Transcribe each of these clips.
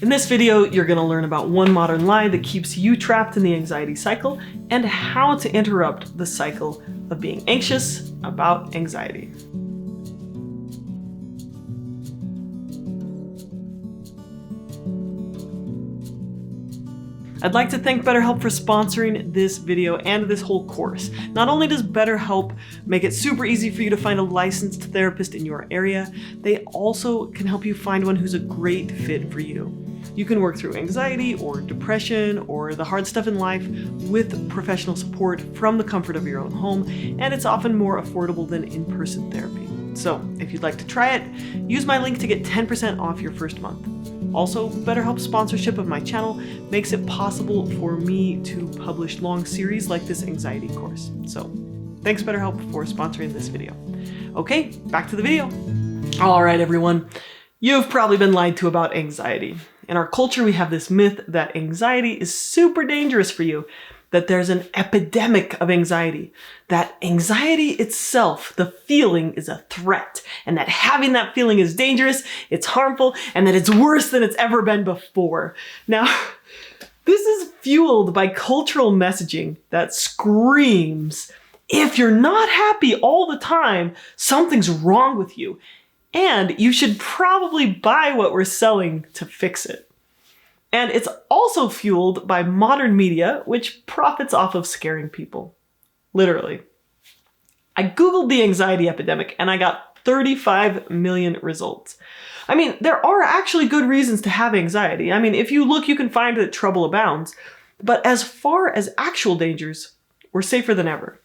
In this video, you're going to learn about one modern lie that keeps you trapped in the anxiety cycle and how to interrupt the cycle of being anxious about anxiety. I'd like to thank BetterHelp for sponsoring this video and this whole course. Not only does BetterHelp make it super easy for you to find a licensed therapist in your area, they also can help you find one who's a great fit for you. You can work through anxiety or depression or the hard stuff in life with professional support from the comfort of your own home, and it's often more affordable than in-person therapy. So if you'd like to try it, use my link to get 10% off your first month. Also, BetterHelp's sponsorship of my channel makes it possible for me to publish long series like this anxiety course. So, thanks BetterHelp for sponsoring this video. Okay, back to the video. All right, everyone. You've probably been lied to about anxiety. In our culture, we have this myth that anxiety is super dangerous for you, that there's an epidemic of anxiety, that anxiety itself, the feeling, is a threat, and that having that feeling is dangerous, it's harmful, and that it's worse than it's ever been before. Now, this is fueled by cultural messaging that screams, if you're not happy all the time, something's wrong with you, and you should probably buy what we're selling to fix it. And it's also fueled by modern media, which profits off of scaring people. Literally. I Googled the anxiety epidemic and I got 35 million results. I mean, there are actually good reasons to have anxiety. I mean, if you look, you can find that trouble abounds. But as far as actual dangers, we're safer than ever.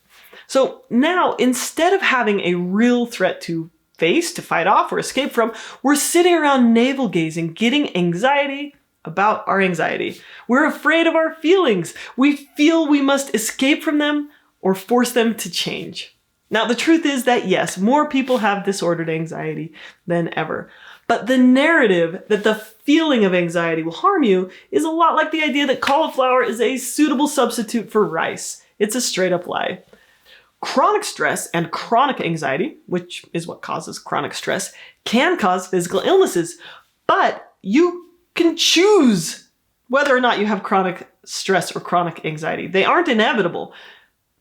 So now, instead of having a real threat to face, to fight off, or escape from, we're sitting around navel-gazing, getting anxiety about our anxiety. We're afraid of our feelings. We feel we must escape from them or force them to change. Now, the truth is that yes, more people have disordered anxiety than ever. But the narrative that the feeling of anxiety will harm you is a lot like the idea that cauliflower is a suitable substitute for rice. It's a straight up lie. Chronic stress and chronic anxiety, which is what causes chronic stress, can cause physical illnesses, but you can choose whether or not you have chronic stress or chronic anxiety. They aren't inevitable.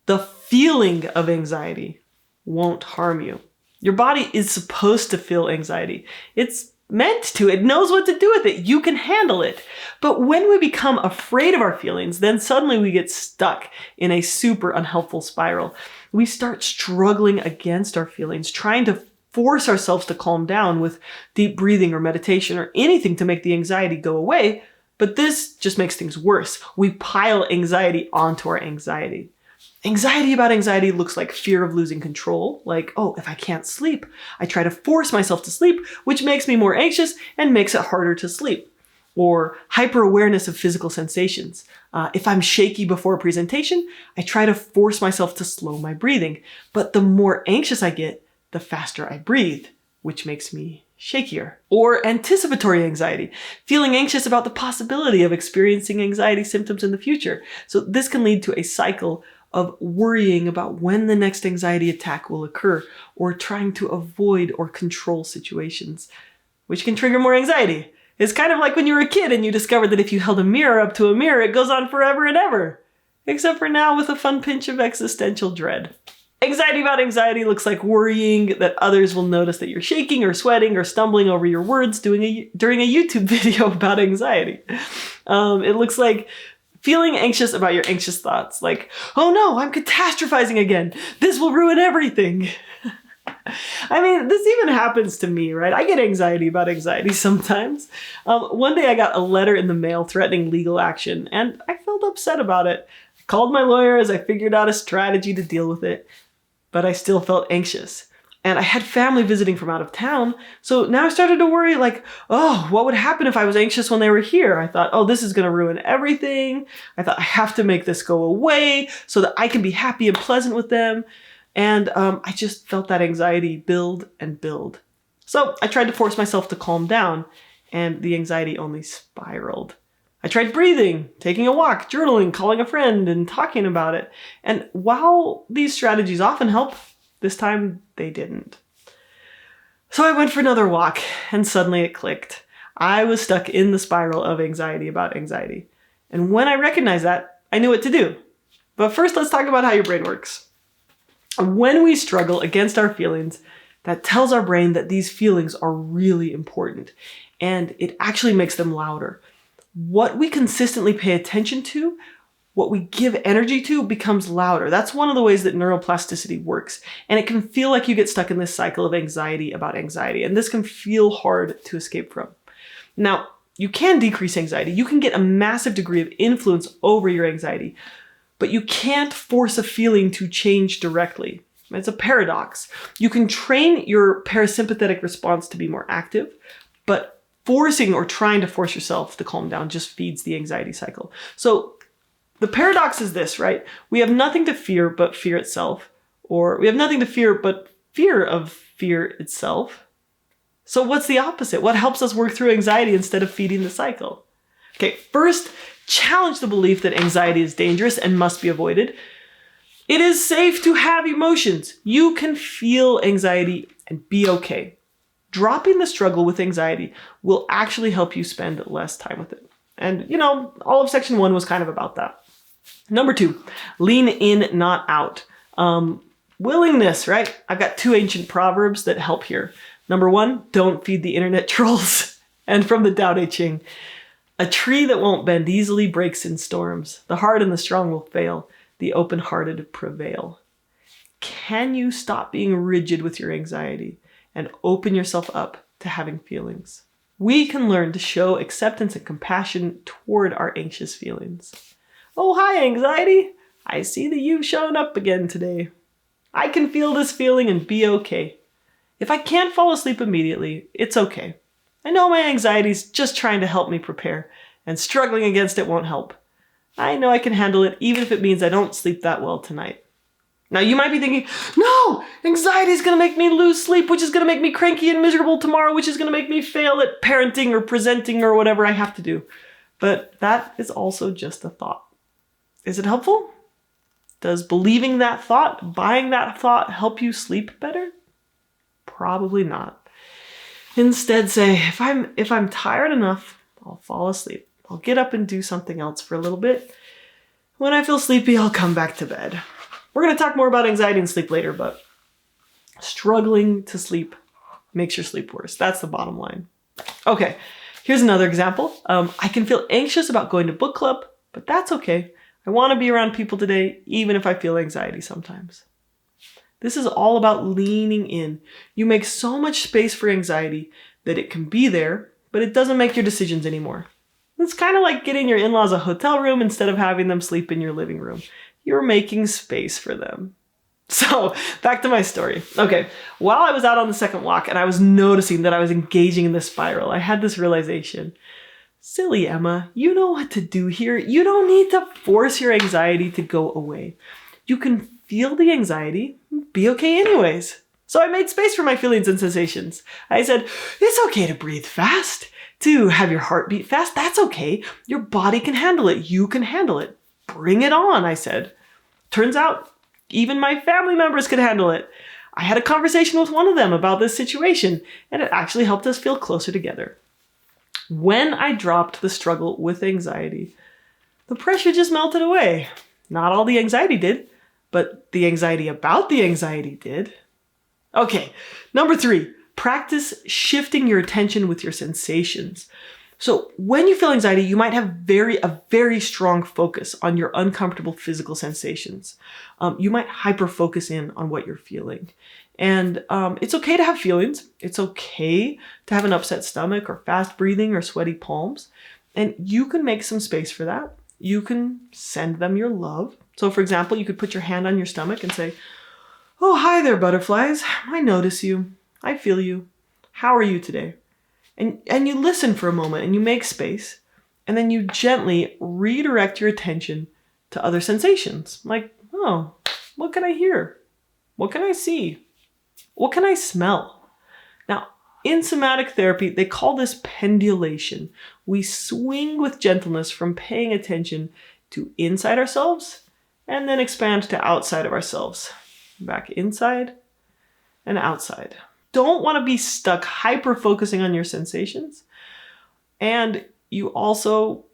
The feeling of anxiety won't harm you. Your body is supposed to feel anxiety. It's meant to. It knows what to do with it. You can handle it. But when we become afraid of our feelings, then suddenly we get stuck in a super unhelpful spiral. We start struggling against our feelings, trying to force ourselves to calm down with deep breathing or meditation or anything to make the anxiety go away, but this just makes things worse. We pile anxiety onto our anxiety. Anxiety about anxiety looks like fear of losing control, like, oh, if I can't sleep, I try to force myself to sleep, which makes me more anxious and makes it harder to sleep. Or hyper-awareness of physical sensations. If I'm shaky before a presentation, I try to force myself to slow my breathing, but the more anxious I get, the faster I breathe, which makes me shakier. Or anticipatory anxiety, feeling anxious about the possibility of experiencing anxiety symptoms in the future. So this can lead to a cycle of worrying about when the next anxiety attack will occur, or trying to avoid or control situations, which can trigger more anxiety. It's kind of like when you were a kid and you discovered that if you held a mirror up to a mirror, it goes on forever and ever. Except for now with a fun pinch of existential dread. Anxiety about anxiety looks like worrying that others will notice that you're shaking or sweating or stumbling over your words during a YouTube video about anxiety. It looks like feeling anxious about your anxious thoughts, like, oh no, I'm catastrophizing again. This will ruin everything. I mean, this even happens to me, right? I get anxiety about anxiety sometimes. One day I got a letter in the mail threatening legal action, and I felt upset about it. I called my lawyer as I figured out a strategy to deal with it. But I still felt anxious. And I had family visiting from out of town, so now I started to worry, like, oh, what would happen if I was anxious when they were here? I thought, oh, this is going to ruin everything. I thought, I have to make this go away so that I can be happy and pleasant with them. And I just felt that anxiety build and build. So I tried to force myself to calm down, and the anxiety only spiraled. I tried breathing, taking a walk, journaling, calling a friend, and talking about it. And while these strategies often help, this time they didn't. So I went for another walk, and suddenly it clicked. I was stuck in the spiral of anxiety about anxiety. And when I recognized that, I knew what to do. But first, let's talk about how your brain works. When we struggle against our feelings, that tells our brain that these feelings are really important, and it actually makes them louder. What we consistently pay attention to, what we give energy to, becomes louder. That's one of the ways that neuroplasticity works. And it can feel like you get stuck in this cycle of anxiety about anxiety, and this can feel hard to escape from. Now, you can decrease anxiety. You can get a massive degree of influence over your anxiety, but you can't force a feeling to change directly. It's a paradox. You can train your parasympathetic response to be more active, but forcing or trying to force yourself to calm down just feeds the anxiety cycle. So the paradox is this, right? We have nothing to fear but fear itself, or we have nothing to fear but fear of fear itself. So what's the opposite? What helps us work through anxiety instead of feeding the cycle? Okay, first, challenge the belief that anxiety is dangerous and must be avoided. It is safe to have emotions. You can feel anxiety and be okay. Dropping the struggle with anxiety will actually help you spend less time with it. And, all of section 1 was kind of about that. Number 2, lean in, not out. Willingness, right? I've got 2 ancient proverbs that help here. Number 1, don't feed the internet trolls. And from the Tao Te Ching, a tree that won't bend easily breaks in storms. The hard and the strong will fail. The open-hearted prevail. Can you stop being rigid with your anxiety and open yourself up to having feelings? We can learn to show acceptance and compassion toward our anxious feelings. Oh, hi, anxiety. I see that you've shown up again today. I can feel this feeling and be okay. If I can't fall asleep immediately, it's okay. I know my anxiety's just trying to help me prepare, and struggling against it won't help. I know I can handle it, even if it means I don't sleep that well tonight. Now, you might be thinking, no, anxiety is going to make me lose sleep, which is going to make me cranky and miserable tomorrow, which is going to make me fail at parenting or presenting or whatever I have to do. But that is also just a thought. Is it helpful? Does believing that thought, buying that thought, help you sleep better? Probably not. Instead, say, if I'm tired enough, I'll fall asleep. I'll get up and do something else for a little bit. When I feel sleepy, I'll come back to bed. We're going to talk more about anxiety and sleep later, but struggling to sleep makes your sleep worse. That's the bottom line. Okay, here's another example. I can feel anxious about going to book club, but that's okay. I want to be around people today, even if I feel anxiety sometimes. This is all about leaning in. You make so much space for anxiety that it can be there, but it doesn't make your decisions anymore. It's kind of like getting your in-laws a hotel room instead of having them sleep in your living room. You're making space for them. So, back to my story. Okay, while I was out on the second walk and I was noticing that I was engaging in this spiral, I had this realization. Silly Emma, you know what to do here. You don't need to force your anxiety to go away. You can feel the anxiety, be okay anyways. So I made space for my feelings and sensations. I said, it's okay to breathe fast. To have your heart beat fast, that's okay. Your body can handle it. You can handle it. Bring it on, I said. Turns out, even my family members could handle it. I had a conversation with one of them about this situation, and it actually helped us feel closer together. When I dropped the struggle with anxiety, the pressure just melted away. Not all the anxiety did, but the anxiety about the anxiety did. Okay, number 3. Practice shifting your attention with your sensations. So when you feel anxiety, you might have a very strong focus on your uncomfortable physical sensations. You might hyper-focus in on what you're feeling. And it's okay to have feelings. It's okay to have an upset stomach or fast breathing or sweaty palms. And you can make some space for that. You can send them your love. So for example, you could put your hand on your stomach and say, oh, hi there, butterflies. I notice you. I feel you. How are you today? And you listen for a moment and you make space. And then you gently redirect your attention to other sensations. Like, oh, what can I hear? What can I see? What can I smell? Now, in somatic therapy, they call this pendulation. We swing with gentleness from paying attention to inside ourselves and then expand to outside of ourselves. Back inside and outside. Don't want to be stuck hyper-focusing on your sensations. And you also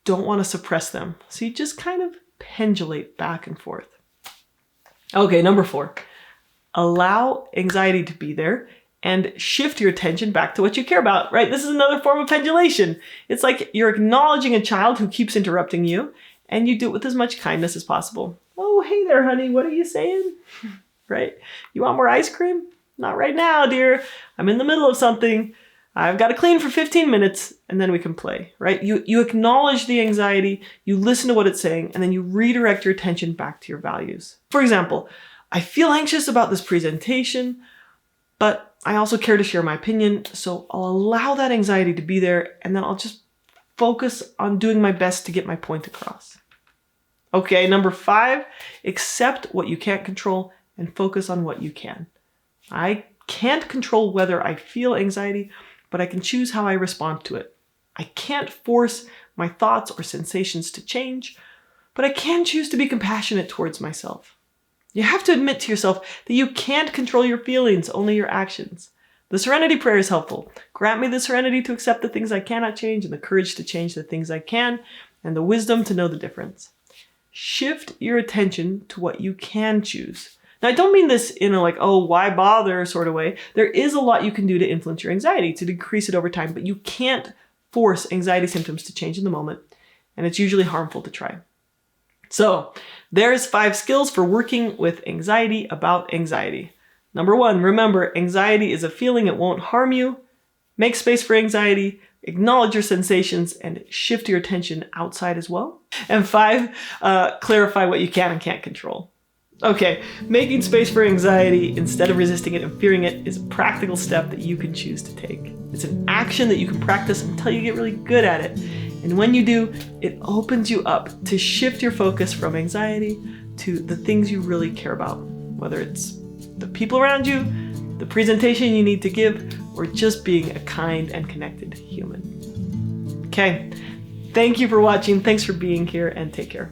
don't want to suppress them. So you just kind of pendulate back and forth. Okay, number 4, allow anxiety to be there and shift your attention back to what you care about, right? This is another form of pendulation. It's like you're acknowledging a child who keeps interrupting you, and you do it with as much kindness as possible. Oh, hey there, honey, what are you saying? Right? You want more ice cream? Not right now, dear. I'm in the middle of something. I've got to clean for 15 minutes, and then we can play, right? You acknowledge the anxiety, you listen to what it's saying, and then you redirect your attention back to your values. For example, I feel anxious about this presentation, but I also care to share my opinion, so I'll allow that anxiety to be there, and then I'll just focus on doing my best to get my point across. Okay, number 5, accept what you can't control and focus on what you can. I can't control whether I feel anxiety, but I can choose how I respond to it. I can't force my thoughts or sensations to change, but I can choose to be compassionate towards myself. You have to admit to yourself that you can't control your feelings, only your actions. The serenity prayer is helpful. Grant me the serenity to accept the things I cannot change and the courage to change the things I can and the wisdom to know the difference. Shift your attention to what you can choose. Now, I don't mean this in a like, oh, why bother sort of way. There is a lot you can do to influence your anxiety, to decrease it over time, but you can't force anxiety symptoms to change in the moment, and it's usually harmful to try. So, there's 5 skills for working with anxiety about anxiety. Number 1, remember, anxiety is a feeling, it won't harm you. Make space for anxiety, acknowledge your sensations, and shift your attention outside as well. And 5, clarify what you can and can't control. Okay, making space for anxiety instead of resisting it and fearing it is a practical step that you can choose to take. It's an action that you can practice until you get really good at it. And when you do, it opens you up to shift your focus from anxiety to the things you really care about, whether it's the people around you, the presentation you need to give, or just being a kind and connected human. Okay, thank you for watching. Thanks for being here, and take care.